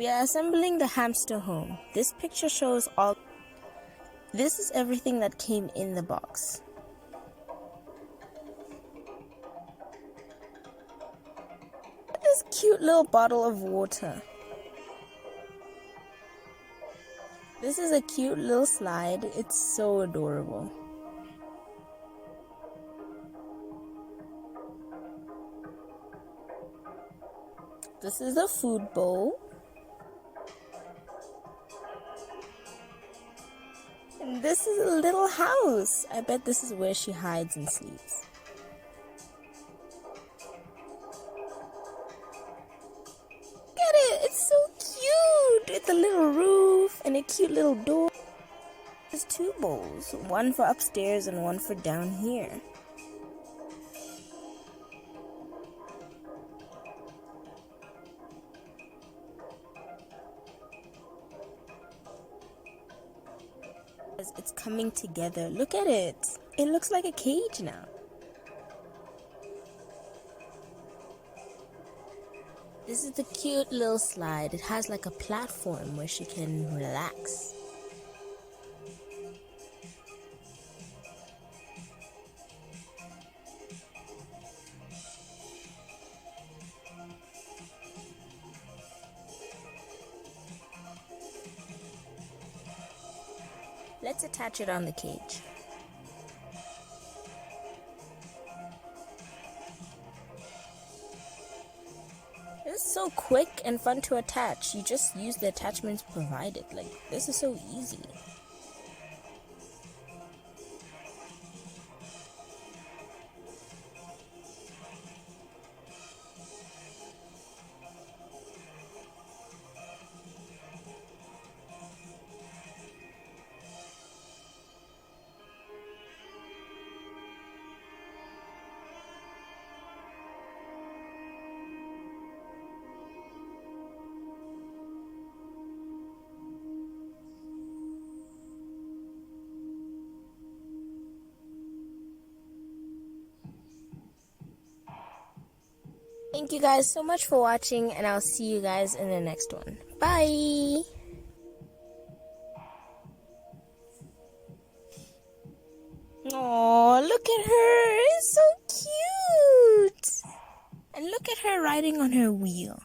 We are assembling the hamster home. This picture shows all. This is everything that came in the box. This cute little bottle of water. This is a cute little slide. It's so adorable. This is a food bowl. And this is a little house. I bet this is where she hides and sleeps. Look at it. It's so cute. With a little roof and a cute little door. There's two bowls. One for upstairs and one for down here. It's coming together. Look at it. It looks like a cage now. This is the cute little slide. It has like a platform where she can relax. Let's attach it on the cage. This is so quick and fun to attach. You just use the attachments provided. Like, this is so easy. Thank you guys so much for watching, and I'll see you guys in the next one. Bye! Oh, look at her! It's so cute! And look at her riding on her wheel.